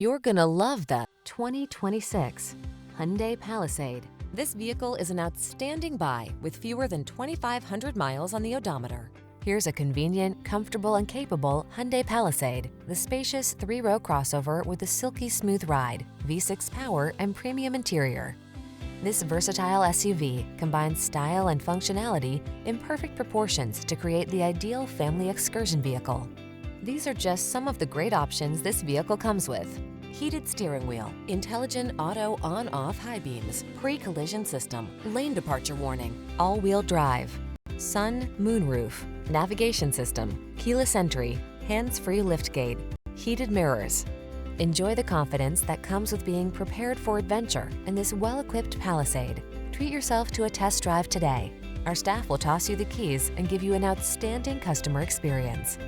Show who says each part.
Speaker 1: You're gonna love the 2026 Hyundai Palisade. This vehicle is an outstanding buy with fewer than 2,500 miles on the odometer. Here's a convenient, comfortable, and capable Hyundai Palisade, the spacious three-row crossover with a silky smooth ride, V6 power, and premium interior. This versatile SUV combines style and functionality in perfect proportions to create the ideal family excursion vehicle. These are just some of the great options this vehicle comes with: heated steering wheel, intelligent auto on-off high beams, pre-collision system, lane departure warning, all-wheel drive, sun, moonroof, navigation system, keyless entry, hands-free liftgate, heated mirrors. Enjoy the confidence that comes with being prepared for adventure in this well-equipped Palisade. Treat yourself to a test drive today. Our staff will toss you the keys and give you an outstanding customer experience.